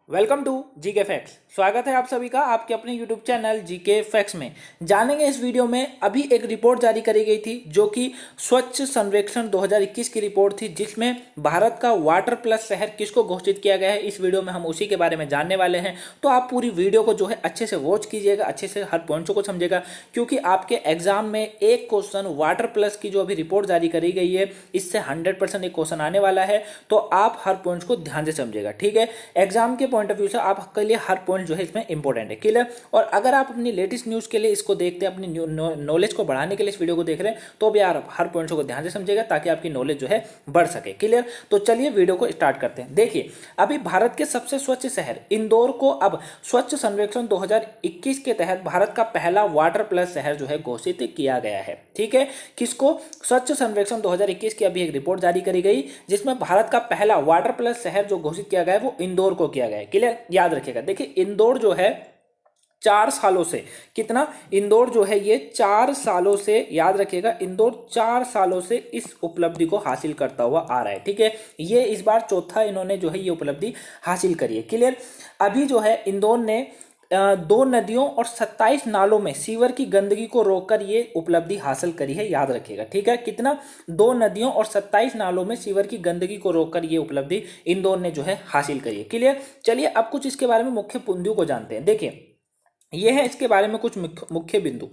Welcome to GK facts. स्वागत है आप सभी का आपके अपने यूट्यूब चैनल जीके फैक्ट्स में। जानेंगे इस वीडियो में अभी एक रिपोर्ट जारी करी गई थी जो कि स्वच्छ सर्वेक्षण 2021 की रिपोर्ट थी, जिसमें भारत का वाटर प्लस शहर किसको घोषित किया गया है। इस वीडियो में हम उसी के बारे में जानने वाले हैं, तो आप पूरी वीडियो को जो है अच्छे से वॉच कीजिएगा, अच्छे से हर पॉइंट्स को समझिएगा, क्योंकि आपके एग्जाम में एक क्वेश्चन वाटर प्लस की जो अभी रिपोर्ट जारी करी गई है इससे 100% एक क्वेश्चन आने वाला है। तो आप हर पॉइंट्स को ध्यान से समझिएगा, ठीक है। एग्जाम के पॉइंट ऑफ व्यू से आपके लिए हर पॉइंट जो है इसमें इंपॉर्टेंट है, क्लियर। और अगर आप अपनी लेटेस्ट न्यूज़ के लिए इसको देखते हैं, अपनी नॉलेज को बढ़ाने के लिए इस वीडियो को देख रहे हैं, तो भी आप हर पॉइंट्स को ध्यान से समझिएगा ताकि आपकी नॉलेज जो है बढ़ सके, क्लियर। तो चलिए वीडियो को स्टार्ट करते हैं। देखिए, अभी भारत के सबसे स्वच्छ शहर इंदौर को अब स्वच्छ सर्वेक्षण 2021 के तहत भारत का पहला वाटर प्लस शहर जो है घोषित किया गया है, ठीक है। किसको? स्वच्छ सर्वेक्षण 2021 की अभी एक रिपोर्ट जारी करी गई जिसमें भारत का पहला वाटर प्लस शहर जो घोषित किया गया है वो इंदौर को किया गया है, क्लियर। याद रखिएगा, देखिए इंदौर जो है 4 सालों से, कितना? इंदौर जो है ये 4 सालों से, याद रखिएगा, इंदौर 4 सालों से इस उपलब्धि को हासिल करता हुआ आ रहा है, ठीक है। ये इस बार चौथा इन्होंने जो है ये उपलब्धि हासिल करी है, क्लियर। अभी जो है इंदौर ने 2 नदियों और 27 नालों में सीवर की गंदगी को रोककर ये उपलब्धि हासिल करी है, याद रखिएगा, ठीक है। कितना? 2 नदियों और 27 नालों में सीवर की गंदगी को रोककर ये उपलब्धि इंदौर ने जो है हासिल करी है, क्लियर। चलिए अब कुछ इसके बारे में मुख्य बिंदु को जानते हैं। देखिए, यह है इसके बारे में कुछ मुख्य बिंदु।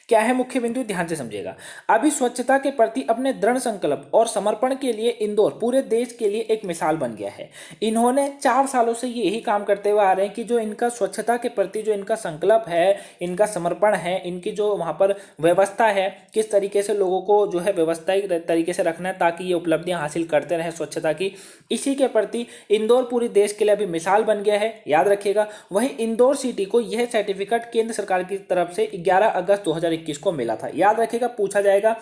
क्या है मुख्य बिंदु? ध्यान से समझिएगा। अभी स्वच्छता के प्रति अपने दृढ़ संकल्प और समर्पण के लिए इंदौर पूरे देश के लिए एक मिसाल बन गया है। इन्होंने 4 सालों से यही काम करते हुए आ रहे हैं कि जो इनका स्वच्छता के प्रति जो इनका संकल्प है, इनका समर्पण है, इनकी जो वहां पर व्यवस्था है, किस तरीके से लोगों को जो है व्यवस्थित तरीके से रखना है ताकि ये उपलब्धियां हासिल करते रहे स्वच्छता की, इसी के प्रति इंदौर पूरे देश के लिए अभी मिसाल बन गया है, याद रखिएगा। वहीं इंदौर सिटी को यह सर्टिफिकेट केंद्र सरकार की तरफ से 11 अगस्त 2021 को मिला था, याद रखिएगा। पूछा जाएगा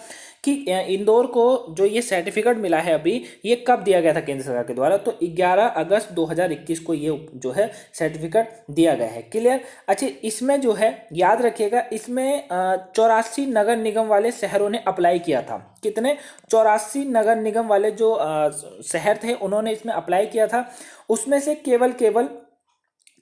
कि इंदौर को जो ये सर्टिफिकेट मिला है अभी, ये कब दिया गया था केंद्र सरकार के द्वारा? तो 11 अगस्त 2021 को ये जो है सर्टिफिकेट दिया गया है, क्लियर। अच्छा, इसमें जो है याद रखिएगा, इसमें 84 नगर निगम वाले शहरों ने अप्लाई किया था। कितने? 84 नगर निगम वाले जो शहर थे उन्होंने इसमें अप्लाई किया था। उसमें से केवल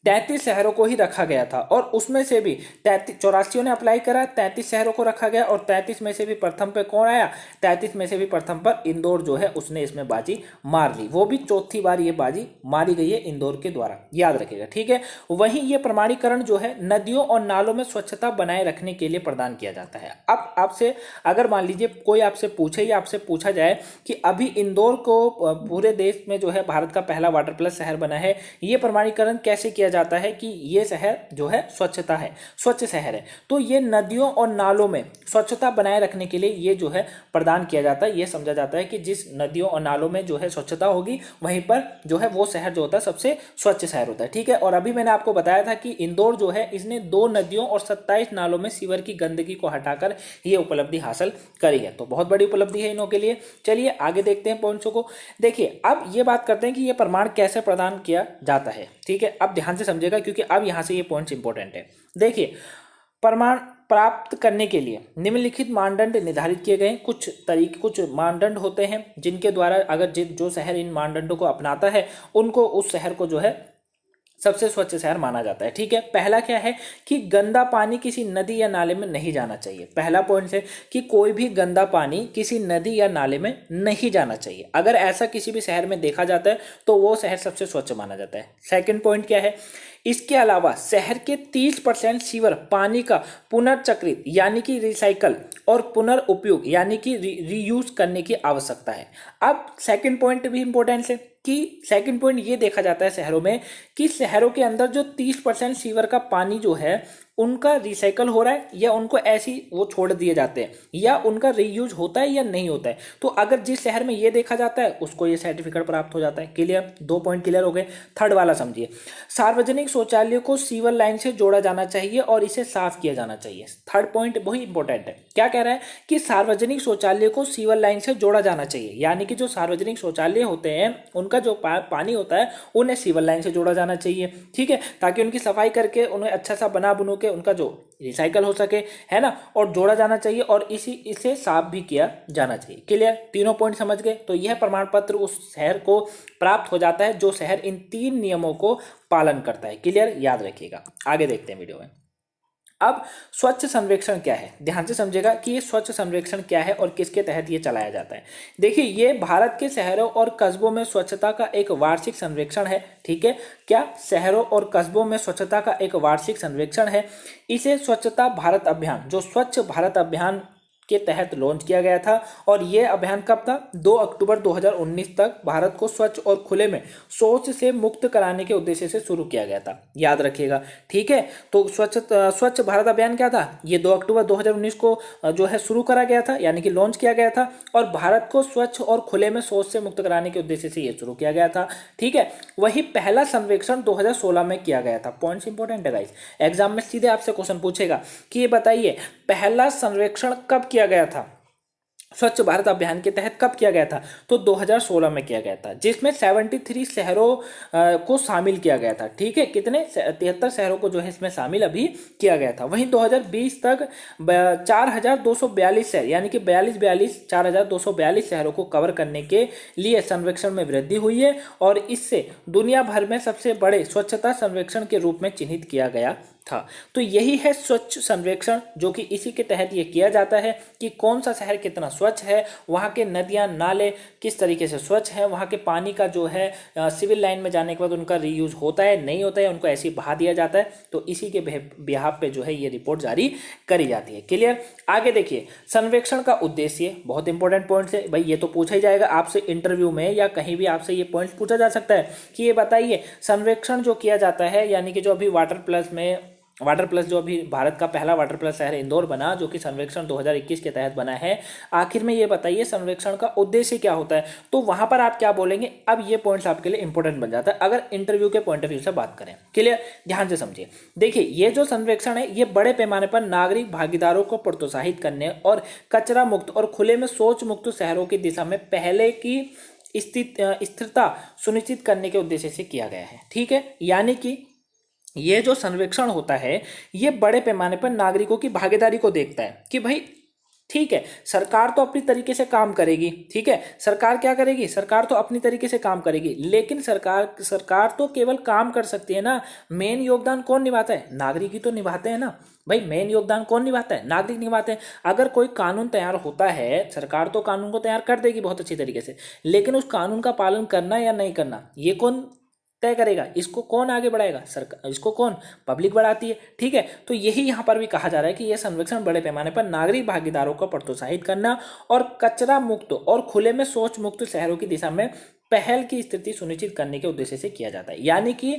33 शहरों को ही रखा गया था, और उसमें से भी 84 ने अप्लाई करा, 33 शहरों को रखा गया, और 33 में से भी प्रथम पे कौन आया? 33 में से भी प्रथम पर इंदौर जो है उसने इसमें बाजी मार ली। वो भी चौथी बार ये बाजी मारी गई है इंदौर के द्वारा, याद रखिएगा, ठीक है। वहीं ये प्रमाणीकरण जो है नदियों और नालों में स्वच्छता बनाए रखने के लिए प्रदान किया जाता है। अब आपसे अगर मान लीजिए कोई आपसे पूछे या आपसे पूछा जाए कि अभी इंदौर को पूरे देश में जो है भारत का पहला वाटर प्लस शहर बना है, ये प्रमाणीकरण कैसे किया जाता है कि ये शहर जो है स्वच्छता है, स्वच्छ शहर है, तो ये नदियों और नालों में स्वच्छता बनाए रखने के लिए ये जो है प्रदान किया जाता है। ये समझा जाता है कि जिस नदियों और नालों में जो है स्वच्छता होगी वहीं पर जो है वो शहर जो होता है सबसे स्वच्छ शहर होता है, ठीक है। और अभी मैंने आपको बताया था कि इंदौर जो है इसने 2 नदियों और 27 नालों में सीवर की गंदगी को हटाकर ये उपलब्धि हासिल करी है, तो बहुत बड़ी उपलब्धि है इनों के लिए। चलिए आगे देखते हैं पॉइंट्सों को। देखिए, अब ये बात करते हैं कि ये प्रमाण कैसे प्रदान किया जाता है, ठीक है। अब ध्यान से समझिएगा क्योंकि अब यहां से ये पॉइंट्स इंपॉर्टेंट है। देखिए, प्रमाण प्राप्त करने के लिए निम्नलिखित मानदंड निर्धारित किए गए। कुछ मानदंड होते हैं जिनके द्वारा अगर जो शहर इन मानदंडों को अपनाता है उनको उस शहर को जो है सबसे स्वच्छ शहर माना जाता है, ठीक है। पहला क्या है कि गंदा पानी किसी नदी या नाले में नहीं जाना चाहिए। पहला पॉइंट है कि कोई भी गंदा पानी किसी नदी या नाले में नहीं जाना चाहिए। अगर ऐसा किसी भी शहर में देखा जाता है तो वो शहर सबसे स्वच्छ माना जाता है। सेकंड पॉइंट क्या है? इसके अलावा शहर के 30% सीवर पानी का पुनर्चक्रित यानी कि रिसाइकल और पुनर्उपयोग यानी कि रीयूज करने की आवश्यकता है। अब सेकंड पॉइंट भी इंपॉर्टेंट है कि सेकंड पॉइंट ये देखा जाता है शहरों में कि शहरों के अंदर जो 30% सीवर का पानी जो है उनका रिसाइकल हो रहा है या उनको ऐसी वो छोड़ दिए जाते हैं या उनका रीयूज होता है या नहीं होता है। तो अगर जिस शहर में ये देखा जाता है उसको ये सर्टिफिकेट प्राप्त हो जाता है, क्लियर। 2 पॉइंट क्लियर हो गए। थर्ड वाला समझिए, सार्वजनिक शौचालय को सीवर लाइन से जोड़ा जाना चाहिए और इसे साफ किया जाना चाहिए। थर्ड पॉइंट वही इंपॉर्टेंट है। क्या कह रहा है कि सार्वजनिक शौचालय को सीवर लाइन से जोड़ा जाना चाहिए, यानी कि जो सार्वजनिक शौचालय होते हैं उनका जो पानी होता है उन्हें सीवर लाइन से जोड़ा जाना चाहिए, ठीक है, ताकि उनकी सफाई करके उन्हें अच्छा सा बना बुनू सके, उनका जो रिसाइकल हो सके, है ना, और जोड़ा जाना चाहिए और इसे साफ भी किया जाना चाहिए। क्लियर, तीनों पॉइंट समझ गए। तो यह प्रमाण पत्र उस शहर को प्राप्त हो जाता है जो शहर इन 3 नियमों को पालन करता है। क्लियर, याद रखिएगा। आगे देखते हैं वीडियो में। अब स्वच्छ सर्वेक्षण क्या है, ध्यान से समझेगा कि ये स्वच्छ सर्वेक्षण क्या है और किसके तहत ये चलाया जाता है। देखिए, ये भारत के शहरों और कस्बों में स्वच्छता का एक वार्षिक सर्वेक्षण है। ठीक है, क्या शहरों और कस्बों में स्वच्छता का एक वार्षिक सर्वेक्षण है। इसे स्वच्छता भारत अभियान, जो स्वच्छ भारत अभियान के तहत लॉन्च किया गया था, और यह अभियान कब था, 2 अक्टूबर 2019 तक भारत को स्वच्छ और खुले में शौच से मुक्त कराने के उद्देश्य से शुरू किया गया था। याद रखिएगा। ठीक है, तो स्वच्छ भारत अभियान क्या था, ये 2 अक्टूबर 2019 को जो है शुरू करा गया था, यानी कि लॉन्च किया गया था, और भारत को स्वच्छ और खुले में शौच से मुक्त कराने के उद्देश्य से ये शुरू किया गया था। ठीक है, वही पहला सर्वेक्षण 2016 में किया गया था। पॉइंट्स इंपॉर्टेंट है गाइस, एग्जाम में सीधे आपसे क्वेश्चन पूछेगा कि ये बताइए पहला सर्वेक्षण कब किया गया था, स्वच्छ भारत अभियान के तहत कब किया गया था, तो 2016 में किया गया था, जिसमें 73 शहरों को शामिल किया गया था। ठीक है, कितने, 73 शहरों को जो है इसमें शामिल अभी किया गया था। वहीं 2020 तक 4242 शहर, यानी कि 4242 शहरों को कवर करने के लिए सर्वेक्षण में वृद्धि हुई है, और इससे दुनिया भर में सबसे बड़े स्वच्छता सर्वेक्षण के रूप में चिन्हित किया गया था। तो यही है स्वच्छ सर्वेक्षण, जो कि इसी के तहत ये किया जाता है कि कौन सा शहर कितना स्वच्छ है, वहाँ के नदियाँ नाले किस तरीके से स्वच्छ है, वहाँ के पानी का जो है सिविल लाइन में जाने के बाद उनका रीयूज होता है नहीं होता है, उनको ऐसे ही बहा दिया जाता है। तो इसी के बिहाफ पे जो है ये रिपोर्ट जारी करी जाती है। क्लियर, आगे देखिए, सर्वेक्षण का उद्देश्य, बहुत इंपॉर्टेंट पॉइंट है भाई, ये तो पूछा ही जाएगा आपसे इंटरव्यू में या कहीं भी आपसे ये पॉइंट पूछा जा सकता है कि ये बताइए सर्वेक्षण जो किया जाता है, यानी कि जो अभी वाटर प्लस जो अभी भारत का पहला वाटर प्लस शहर इंदौर बना, जो कि सर्वेक्षण 2021 के तहत बना है, आखिर में ये बताइए सर्वेक्षण का उद्देश्य क्या होता है। तो वहां पर आप क्या बोलेंगे, अब ये पॉइंट्स आपके लिए इंपॉर्टेंट बन जाता है अगर इंटरव्यू के पॉइंट ऑफ व्यू से बात करें। क्लियर, ध्यान से समझिए। देखिए, ये जो सर्वेक्षण है ये बड़े पैमाने पर नागरिक भागीदारों को प्रोत्साहित करने और कचरा मुक्त और खुले में शौच मुक्त शहरों की दिशा में पहले की स्थिरता सुनिश्चित करने के उद्देश्य से किया गया है। ठीक है, यानी कि ये जो सर्वेक्षण होता है ये बड़े पैमाने पर नागरिकों की भागीदारी को देखता है कि भाई ठीक है, सरकार तो अपनी तरीके से काम करेगी। ठीक है, सरकार क्या करेगी, सरकार तो अपनी तरीके से काम करेगी, लेकिन सरकार तो केवल काम कर सकती है ना, मेन योगदान कौन निभाता है, नागरिक ही तो निभाते हैं ना भाई। मेन योगदान कौन निभाता है, नागरिक निभाते हैं। अगर कोई कानून तैयार होता है, सरकार तो कानून को तैयार कर देगी बहुत अच्छी तरीके से, लेकिन उस कानून का पालन करना या नहीं करना ये कौन तय करेगा, इसको कौन आगे बढ़ाएगा, सरकार, इसको कौन, पब्लिक बढ़ाती है। ठीक है, तो यही यहाँ पर भी कहा जा रहा है कि यह सर्वेक्षण बड़े पैमाने पर नागरिक भागीदारों को प्रोत्साहित करना और कचरा मुक्त और खुले में शौच मुक्त शहरों की दिशा में पहल की स्थिति सुनिश्चित करने के उद्देश्य से किया जाता है। यानी कि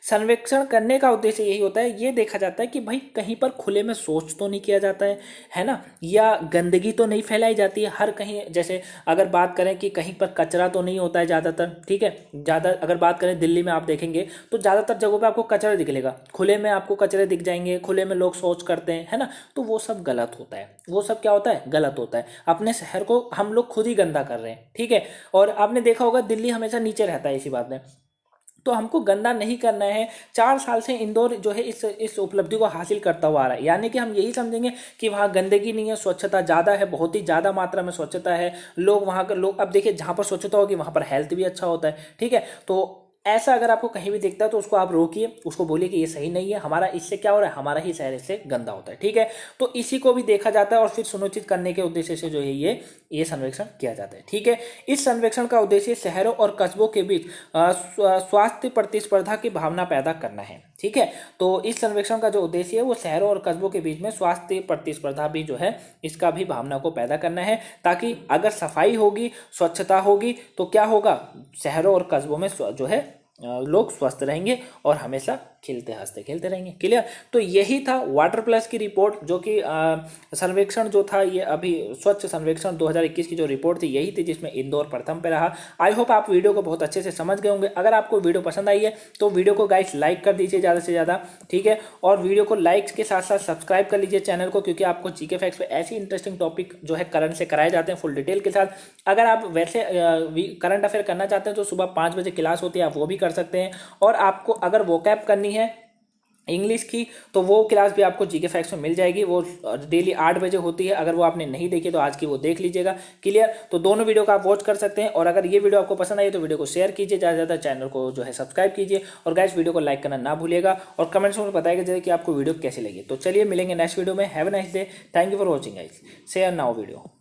सर्वेक्षण करने का उद्देश्य यही होता है, ये देखा जाता है कि भाई कहीं पर खुले में शौच तो नहीं किया जाता है ना, या गंदगी तो नहीं फैलाई जाती है हर कहीं। जैसे अगर बात करें कि कहीं पर कचरा तो नहीं होता है ज़्यादातर। ठीक है, ज़्यादा अगर बात करें दिल्ली में आप देखेंगे तो ज़्यादातर जगहों पे आपको कचरा दिखेगा, खुले में आपको कचरे दिख जाएंगे, खुले में लोग शौच करते हैं, है ना। तो वो सब गलत होता है, वो सब क्या होता है, गलत होता है। अपने शहर को हम लोग खुद ही गंदा कर रहे हैं। ठीक है, और आपने देखा होगा दिल्ली हमेशा नीचे रहता है, इसी बात में तो हमको गंदा नहीं करना है। 4 साल से इंदौर जो है इस उपलब्धि को हासिल करता हुआ आ रहा है, यानी कि हम यही समझेंगे कि वहाँ गंदगी नहीं है, स्वच्छता ज़्यादा है, बहुत ही ज़्यादा मात्रा में स्वच्छता है। लोग वहाँ के लोग, अब देखिए जहाँ पर स्वच्छता होगी वहाँ पर हेल्थ भी अच्छा होता है। ठीक है, तो ऐसा अगर आपको कहीं भी दिखता है तो उसको आप रोकिए, उसको बोलिए कि ये सही नहीं है, हमारा इससे क्या हो रहा है, हमारा ही शहर इससे गंदा होता है। ठीक है, तो इसी को भी देखा जाता है और फिर सुनिश्चित करने के उद्देश्य से जो है ये सर्वेक्षण किया जाता है। ठीक है, इस सर्वेक्षण का उद्देश्य शहरों और कस्बों के बीच स्वास्थ्य प्रतिस्पर्धा की भावना पैदा करना है। ठीक है, तो इस सर्वेक्षण का जो उद्देश्य है वो शहरों और कस्बों के बीच में स्वास्थ्य प्रतिस्पर्धा भी जो है इसका भी भावना को पैदा करना है, ताकि अगर सफाई होगी, स्वच्छता होगी तो क्या होगा, शहरों और कस्बों में जो है लोग स्वस्थ रहेंगे और हमेशा खिलते हंसते खेलते रहेंगे। क्लियर, तो यही था वाटर प्लस की रिपोर्ट, जो कि सर्वेक्षण जो था ये अभी स्वच्छ सर्वेक्षण 2021 की जो रिपोर्ट थी यही थी, जिसमें इंदौर प्रथम पे रहा। आई होप आप वीडियो को बहुत अच्छे से समझ गए होंगे। अगर आपको वीडियो पसंद आई है तो वीडियो को गाइस लाइक कर दीजिए ज़्यादा से ज़्यादा। ठीक है, और वीडियो को लाइक्स के साथ साथ सब्सक्राइब कर लीजिए चैनल को, क्योंकि आपको जीके फैक्ट्स पे ऐसी इंटरेस्टिंग टॉपिक जो है करंट से कराए जाते हैं फुल डिटेल के साथ। अगर आप वैसे करंट अफेयर करना चाहते हैं तो सुबह 5 बजे क्लास होती है, आप वो भी कर सकते हैं। और आपको अगर वोकैब करनी है इंग्लिश की, तो वो क्लास भी आपको जीके फैक्ट्स में मिल जाएगी। वो डेली 8 बजे होती है। अगर वो आपने नहीं देखी तो आज की वो देख लीजिएगा। क्लियर। तो दोनों वीडियो का आप वॉच कर सकते हैं। और अगर ये वीडियो आपको पसंद आई तो वीडियो को शेयर कीजिए ज़्यादा से ज़्यादा, चैनल को जो है सब्सक्राइब कीजिए, और गाइस वीडियो को लाइक करना ना भूलिएगा, और कमेंट्स में बताइएगा जैसे कि आपको वीडियो कैसी लगी। तो चलिए मिलेंगे नेक्स्ट वीडियो में। Have a nice day. Thank you for watching guys. Share now video.